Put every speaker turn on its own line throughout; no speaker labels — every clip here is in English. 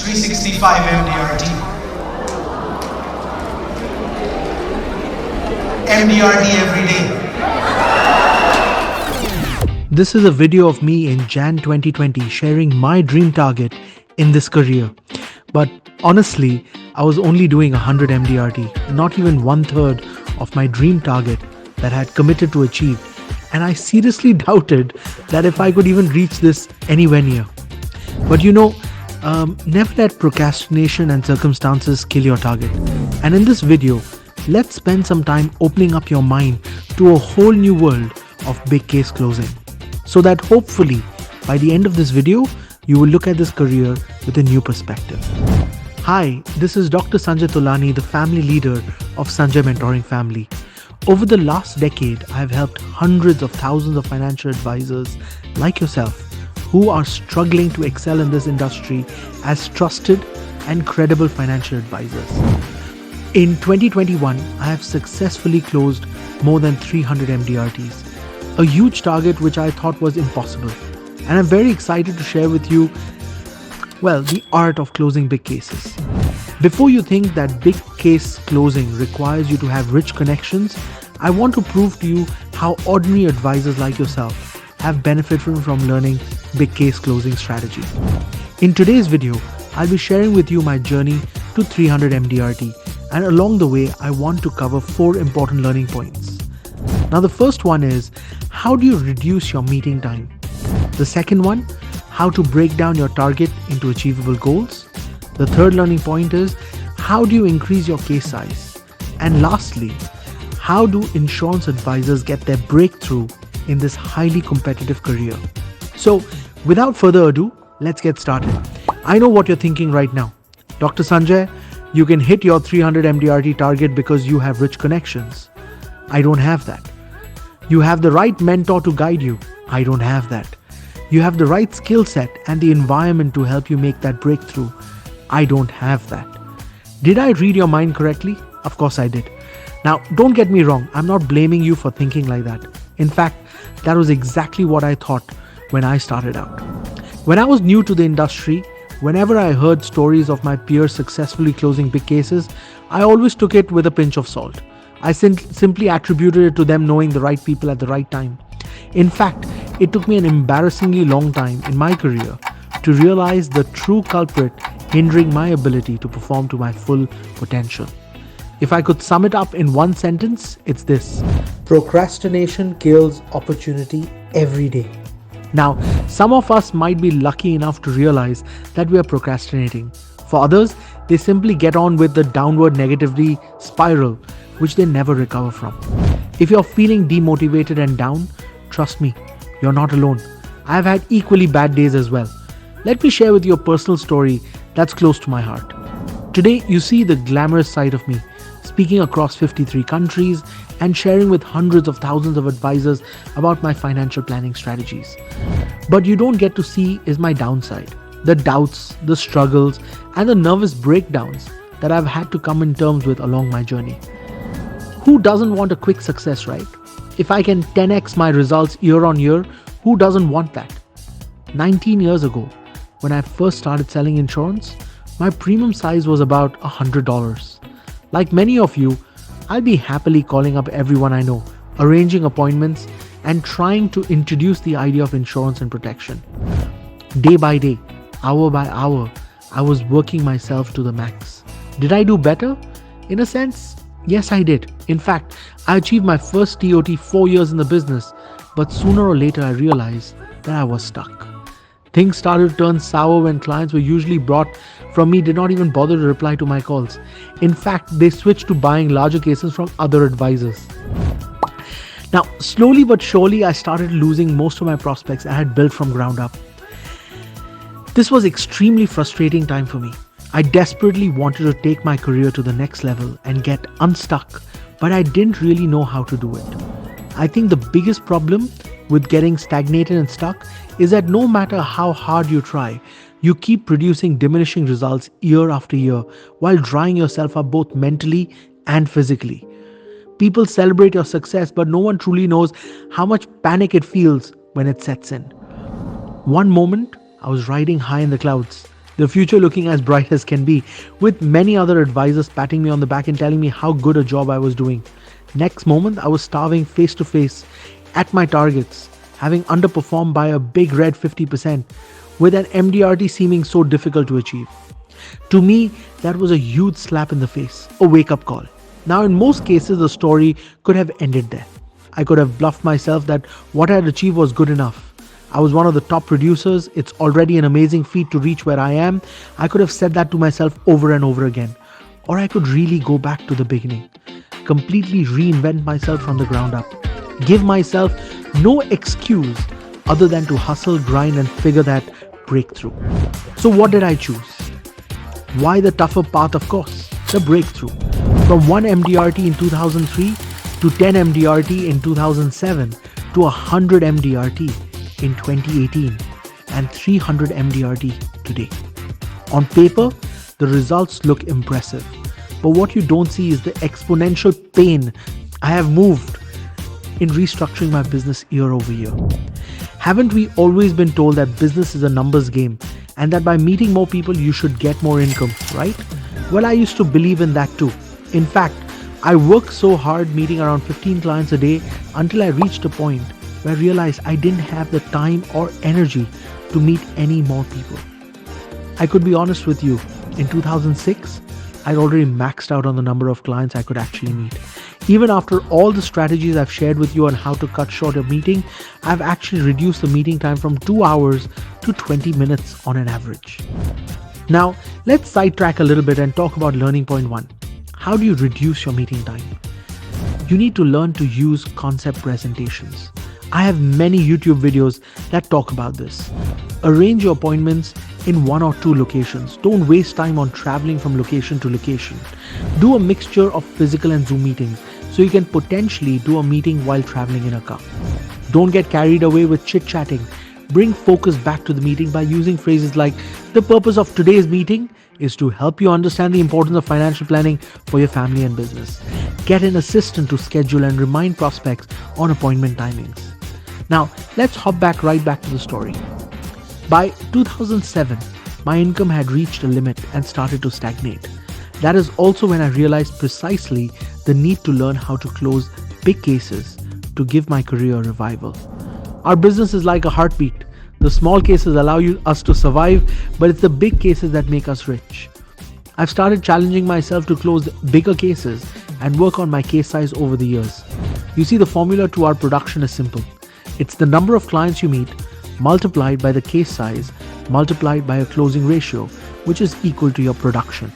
365 MDRT. MDRT every day.
This is a video of me in Jan 2020 sharing my dream target in this career. But honestly, I was only doing 100 MDRT, not even 1/3 of my dream target that I had committed to achieve. And I seriously doubted that if I could even reach this anywhere near. But never let procrastination and circumstances kill your target. And in this video, let's spend some time opening up your mind to a whole new world of big case closing. So that hopefully by the end of this video, you will look at this career with a new perspective. Hi, this is Dr. Sanjay Tolani, the family leader of Sanjay Mentoring Family. Over the last decade, I have helped hundreds of thousands of financial advisors like yourself who are struggling to excel in this industry as trusted and credible financial advisors. In 2021, I have successfully closed more than 300 MDRTs, a huge target which I thought was impossible. And I'm very excited to share with you, the art of closing big cases. Before you think that big case closing requires you to have rich connections, I want to prove to you how ordinary advisors like yourself have benefited from learning big case closing strategy. In today's video, I'll be sharing with you my journey to 300 MDRT, and along the way, I want to cover 4 important learning points. Now, the first one is, how do you reduce your meeting time? The second one, how to break down your target into achievable goals. The third learning point is, how do you increase your case size? And lastly, how do insurance advisors get their breakthrough in this highly competitive career? So, without further ado, let's get started. I know what you're thinking right now. Dr. Sanjay, you can hit your 300 MDRT target because you have rich connections. I don't have that. You have the right mentor to guide you. I don't have that. You have the right skill set and the environment to help you make that breakthrough. I don't have that. Did I read your mind correctly? Of course I did. Now, don't get me wrong. I'm not blaming you for thinking like that. In fact, that was exactly what I thought when I started out. When I was new to the industry, whenever I heard stories of my peers successfully closing big cases, I always took it with a pinch of salt. I simply attributed it to them knowing the right people at the right time. In fact, it took me an embarrassingly long time in my career to realize the true culprit hindering my ability to perform to my full potential. If I could sum it up in one sentence, it's this: procrastination kills opportunity every day. Now, some of us might be lucky enough to realize that we are procrastinating. For others, they simply get on with the downward negativity spiral, which they never recover from. If you're feeling demotivated and down, trust me, you're not alone. I've had equally bad days as well. Let me share with you a personal story that's close to my heart. Today, you see the glamorous side of me, speaking across 53 countries and sharing with hundreds of thousands of advisors about my financial planning strategies. But you don't get to see is my downside, the doubts, the struggles, and the nervous breakdowns that I've had to come in terms with along my journey. Who doesn't want a quick success, right? If I can 10x my results year on year, who doesn't want that? 19 years ago, when I first started selling insurance, my premium size was about $100. Like many of you, I'll be happily calling up everyone I know, arranging appointments, and trying to introduce the idea of insurance and protection. Day by day, hour by hour, I was working myself to the max. Did I do better? In a sense, yes, I did. In fact, I achieved my first TOT 4 years in the business, but sooner or later I realized that I was stuck. Things started to turn sour when clients were usually brought from me did not even bother to reply to my calls. In fact, they switched to buying larger cases from other advisors. Now, slowly but surely, I started losing most of my prospects I had built from ground up. This was extremely frustrating time for me. I desperately wanted to take my career to the next level and get unstuck, but I didn't really know how to do it. I think the biggest problem with getting stagnated and stuck is that no matter how hard you try, you keep producing diminishing results year after year while drying yourself up both mentally and physically. People celebrate your success, but no one truly knows how much panic it feels when it sets in. One moment, I was riding high in the clouds. the future looking as bright as can be, with many other advisors patting me on the back and telling me how good a job I was doing. Next moment, I was starving face to face at my targets, having underperformed by a big red 50%, with an MDRT seeming so difficult to achieve. To me, that was a huge slap in the face, a wake-up call. Now, in most cases, the story could have ended there. I could have bluffed myself that what I had achieved was good enough. I was one of the top producers. It's already an amazing feat to reach where I am. I could have said that to myself over and over again. Or I could really go back to the beginning, completely reinvent myself from the ground up, give myself no excuse other than to hustle, grind, and figure that breakthrough. So what did I choose? Why the tougher path? Of course, the breakthrough. From 1 MDRT in 2003 to 10 MDRT in 2007 to 100 MDRT in 2018 and 300 MDRT today. On paper, the results look impressive, but what you don't see is the exponential pain I have moved in restructuring my business year over year. Haven't we always been told that business is a numbers game and that by meeting more people you should get more income, right? Well, I used to believe in that too. In fact, I worked so hard meeting around 15 clients a day until I reached a point where I realized I didn't have the time or energy to meet any more people. I could be honest with you, in 2006, I'd already maxed out on the number of clients I could actually meet. Even after all the strategies I've shared with you on how to cut short a meeting, I've actually reduced the meeting time from 2 hours to 20 minutes on an average. Now, let's sidetrack a little bit and talk about learning point 1. How do you reduce your meeting time? You need to learn to use concept presentations. I have many YouTube videos that talk about this. Arrange your appointments in 1 or 2 locations. Don't waste time on traveling from location to location. Do a mixture of physical and Zoom meetings so you can potentially do a meeting while traveling in a car. Don't get carried away with chit-chatting. Bring focus back to the meeting by using phrases like, the purpose of today's meeting is to help you understand the importance of financial planning for your family and business. Get an assistant to schedule and remind prospects on appointment timings. Now, let's hop right back to the story. By 2007, my income had reached a limit and started to stagnate. That is also when I realized precisely the need to learn how to close big cases to give my career a revival. Our business is like a heartbeat. The small cases allow us to survive, but it's the big cases that make us rich. I've started challenging myself to close bigger cases and work on my case size over the years. You see, the formula to our production is simple. It's the number of clients you meet multiplied by the case size multiplied by a closing ratio, which is equal to your production.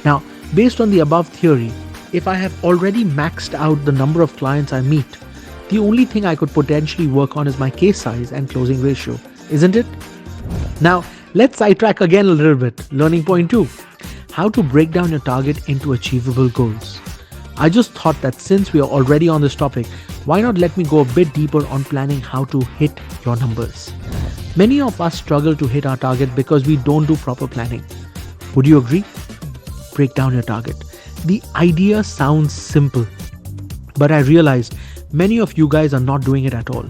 Now, based on the above theory, if I have already maxed out the number of clients I meet, the only thing I could potentially work on is my case size and closing ratio, isn't it? Now, let's sidetrack again a little bit. Learning point 2, how to break down your target into achievable goals. I just thought that since we are already on this topic, why not let me go a bit deeper on planning how to hit your numbers. Many of us struggle to hit our target because we don't do proper planning. Would you agree? Break down your target. The idea sounds simple, but I realized many of you guys are not doing it at all.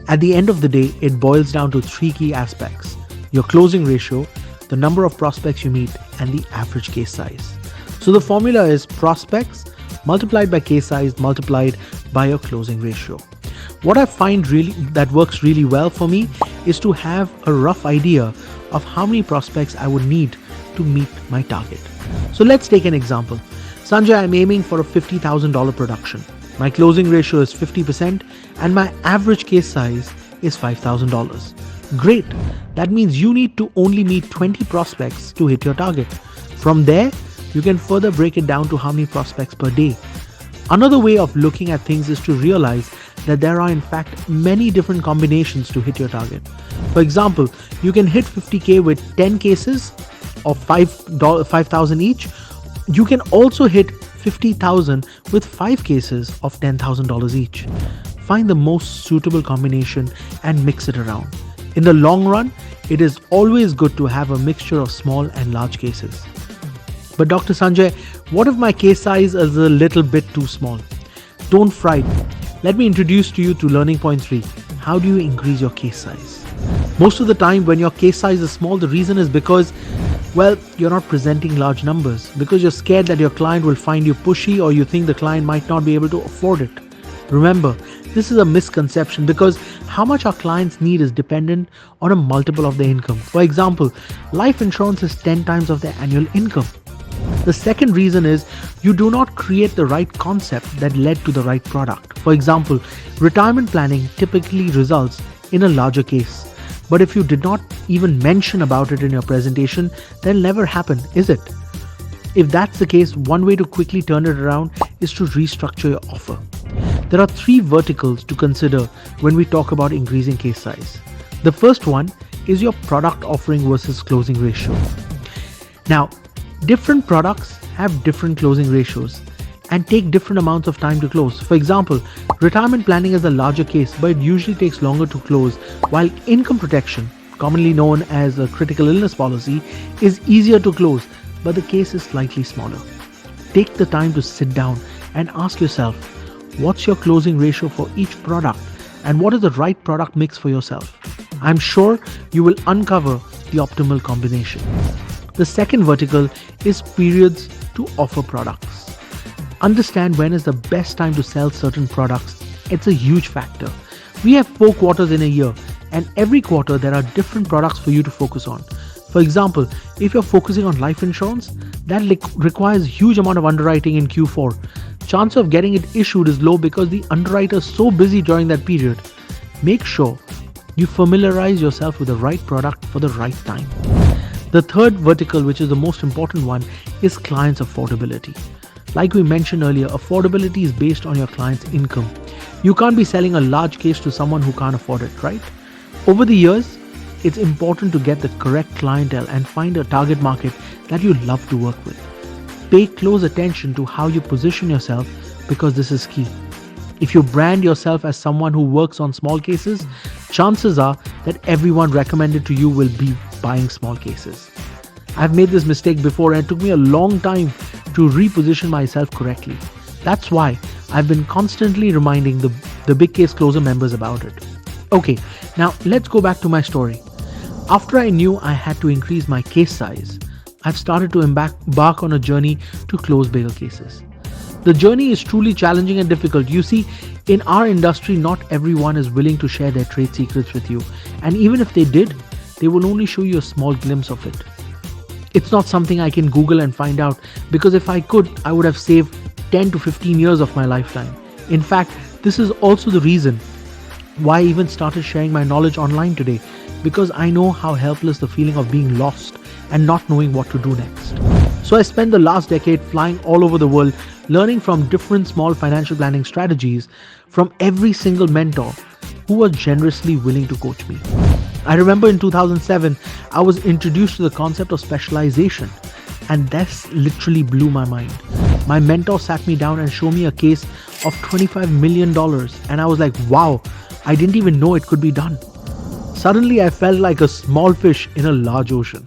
At the end of the day, it boils down to 3 key aspects: your closing ratio, the number of prospects you meet, and the average case size. So the formula is prospects multiplied by case size multiplied by your closing ratio. What I find really that works really well for me is to have a rough idea of how many prospects I would need to meet my target. So let's take an example. Sanjay, I'm aiming for a $50,000 production. My closing ratio is 50% and my average case size is $5,000. Great. That means you need to only meet 20 prospects to hit your target. From there, you can further break it down to how many prospects per day. Another way of looking at things is to realize that there are in fact many different combinations to hit your target. For example, you can hit 50K with 10 cases of $5,000 each. You can also hit 50,000 with 5 cases of $10,000 each. Find the most suitable combination and mix it around. In the long run, it is always good to have a mixture of small and large cases. But Dr. Sanjay, what if my case size is a little bit too small? Don't frighten. Let me introduce to you to learning point 3. How do you increase your case size? Most of the time when your case size is small, the reason is because Well, you're not presenting large numbers because you're scared that your client will find you pushy or you think the client might not be able to afford it. Remember, this is a misconception because how much our clients need is dependent on a multiple of their income. For example, life insurance is 10 times of their annual income. The second reason is you do not create the right concept that led to the right product. For example, retirement planning typically results in a larger case. But if you did not even mention about it in your presentation, then never happen, is it? If that's the case, one way to quickly turn it around is to restructure your offer. There are three verticals to consider when we talk about increasing case size. The first one is your product offering versus closing ratio. Now, different products have different closing ratios and take different amounts of time to close. For example, retirement planning is a larger case, but it usually takes longer to close, while income protection, commonly known as a critical illness policy, is easier to close, but the case is slightly smaller. Take the time to sit down and ask yourself, what's your closing ratio for each product and what is the right product mix for yourself? I'm sure you will uncover the optimal combination. The second vertical is periods to offer products. Understand when is the best time to sell certain products. It's a huge factor. We have 4 quarters in a year, and every quarter there are different products for you to focus on. For example, if you're focusing on life insurance, that requires huge amount of underwriting in Q4. Chance of getting it issued is low because the underwriter is so busy during that period. Make sure you familiarize yourself with the right product for the right time. The third vertical, which is the most important one, is clients' affordability. Like we mentioned earlier, affordability is based on your client's income. You can't be selling a large case to someone who can't afford it, right? Over the years, it's important to get the correct clientele and find a target market that you love to work with. Pay close attention to how you position yourself because this is key. If you brand yourself as someone who works on small cases, chances are that everyone recommended to you will be buying small cases. I've made this mistake before and it took me a long time to reposition myself correctly. That's why I've been constantly reminding the Big Case Closer members about it. Okay, now let's go back to my story. After I knew I had to increase my case size, I've started to embark on a journey to close bigger cases. The journey is truly challenging and difficult. You see, in our industry, not everyone is willing to share their trade secrets with you. And even if they did, they will only show you a small glimpse of it. It's not something I can Google and find out because if I could, I would have saved 10 to 15 years of my lifetime. In fact, this is also the reason why I even started sharing my knowledge online today, because I know how helpless the feeling of being lost and not knowing what to do next. So I spent the last decade flying all over the world, learning from different small financial planning strategies from every single mentor who was generously willing to coach me. I remember in 2007, I was introduced to the concept of specialization, and this literally blew my mind. My mentor sat me down and showed me a case of $25 million, and I was like, wow, I didn't even know it could be done. Suddenly, I felt like a small fish in a large ocean.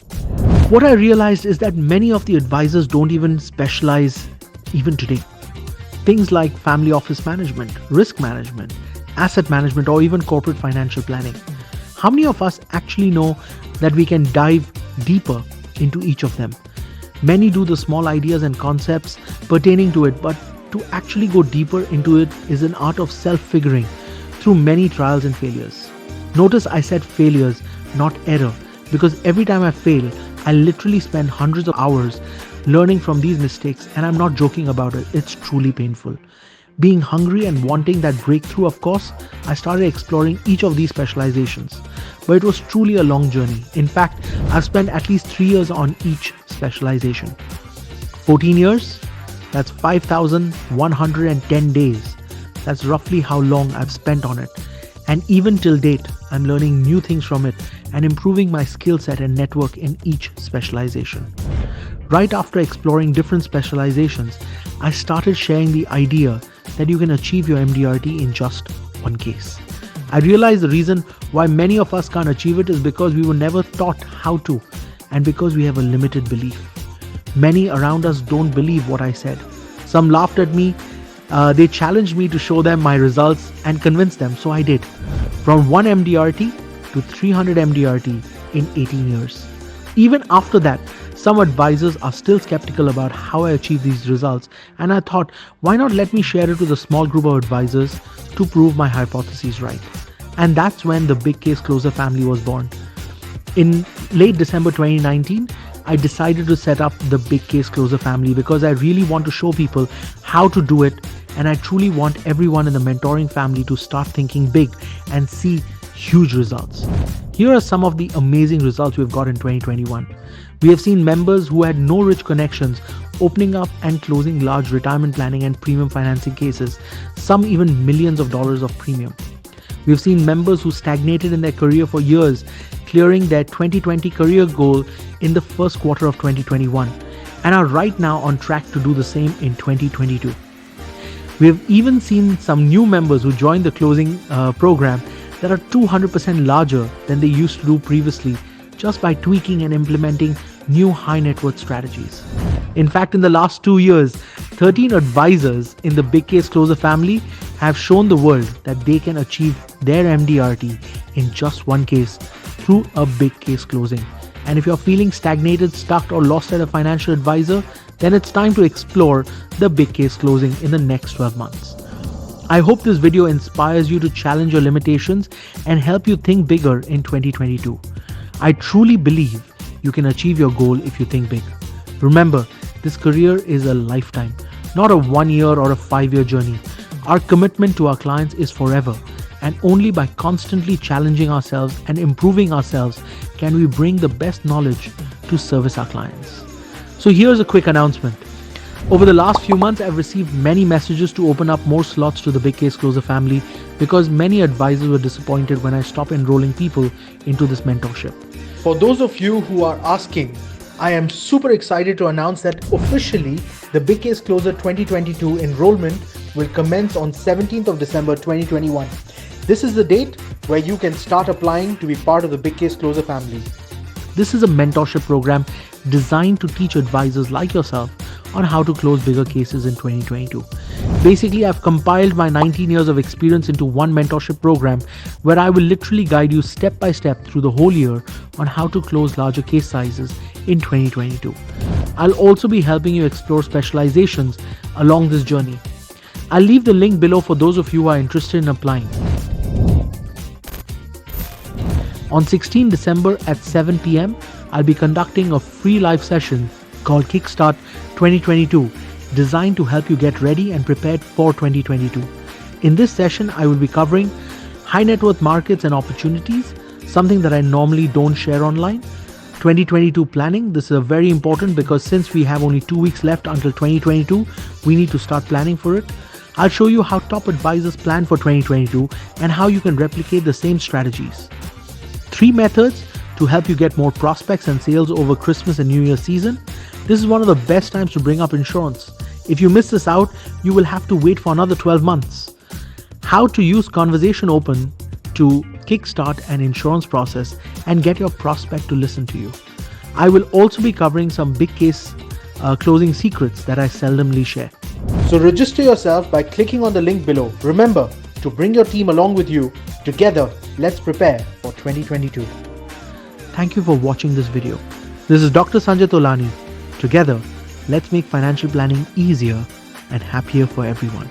What I realized is that many of the advisors don't even specialize even today. Things like family office management, risk management, asset management, or even corporate financial planning. How many of us actually know that we can dive deeper into each of them? Many do the small ideas and concepts pertaining to it, but to actually go deeper into it is an art of self-figuring through many trials and failures. Notice I said failures, not error, because every time I fail, I literally spend hundreds of hours learning from these mistakes, and I'm not joking about it. It's truly painful. Being hungry and wanting that breakthrough, of course, I started exploring each of these specializations. But it was truly a long journey. In fact, I've spent at least 3 years on each specialization. 14 years? That's 5,110 days. That's roughly how long I've spent on it. And even till date, I'm learning new things from it and improving my skill set and network in each specialization. Right after exploring different specializations, I started sharing the idea that you can achieve your MDRT in just one case. I realized the reason why many of us can't achieve it is because we were never taught how to, and because we have a limited belief. Many around us don't believe what I said. Some laughed at me. They challenged me to show them my results and convince them, so I did. From 1 MDRT to 300 MDRT in 18 years. Even after that, Some advisors are still skeptical about how I achieve these results, and I thought, why not let me share it with a small group of advisors to prove my hypotheses right? And that's when the Big Case Closer family was born. In late December 2019, I decided to set up the Big Case Closer family because I really want to show people how to do it, and I truly want everyone in the mentoring family to start thinking big and see huge results. Here are some of the amazing results we've got in 2021. We have seen members who had no rich connections opening up and closing large retirement planning and premium financing cases, some even millions of dollars of premium. We've seen members who stagnated in their career for years clearing their 2020 career goal in the first quarter of 2021 and are right now on track to do the same in 2022. We have even seen some new members who joined the closing program that are 200% larger than they used to do previously just by tweaking and implementing new high net worth strategies. In fact, in the last 2 years, 13 advisors in the Big Case Closer family have shown the world that they can achieve their MDRT in just one case through a big case closing. And if you're feeling stagnated, stuck, or lost at a financial advisor, then it's time to explore the Big Case Closing in the next 12 months. I hope this video inspires you to challenge your limitations and help you think bigger in 2022. I truly believe you can achieve your goal if you think big. Remember, this career is a lifetime, not a 1 year or a 5 year journey. Our commitment to our clients is forever, and only by constantly challenging ourselves and improving ourselves can we bring the best knowledge to service our clients. So here's a quick announcement. Over the last few months, I've received many messages to open up more slots to the Big Case Closer family because many advisors were disappointed when I stopped enrolling people into this mentorship. For those of you who are asking, I am super excited to announce that officially the Big Case Closer 2022 enrollment will commence on 17th of December 2021. This is the date where you can start applying to be part of the Big Case Closer family. This is a mentorship program designed to teach advisors like yourself on how to close bigger cases in 2022. Basically, I've compiled my 19 years of experience into one mentorship program where I will literally guide you step by step through the whole year on how to close larger case sizes in 2022. I'll also be helping you explore specializations along this journey. I'll leave the link below for those of you who are interested in applying. On 16 December at 7 p.m., I'll be conducting a free live session called Kickstart 2022, designed to help you get ready and prepared for 2022. In this session, I will be covering high net worth markets and opportunities, something that I normally don't share online. 2022 planning, this is very important because since we have only 2 weeks left until 2022, we need to start planning for it. I'll show you how top advisors plan for 2022 and how you can replicate the same strategies. 3 methods to help you get more prospects and sales over Christmas and New Year season. This is one of the best times to bring up insurance. If you miss this out, you will have to wait for another 12 months. How to use Conversation Open to kickstart an insurance process and get your prospect to listen to you. I will also be covering some big case closing secrets that I seldomly share. So register yourself by clicking on the link below. Remember to bring your team along with you. Together, let's prepare for 2022. Thank you for watching this video. This is Dr. Sanjay Tolani. Together, let's make financial planning easier and happier for everyone.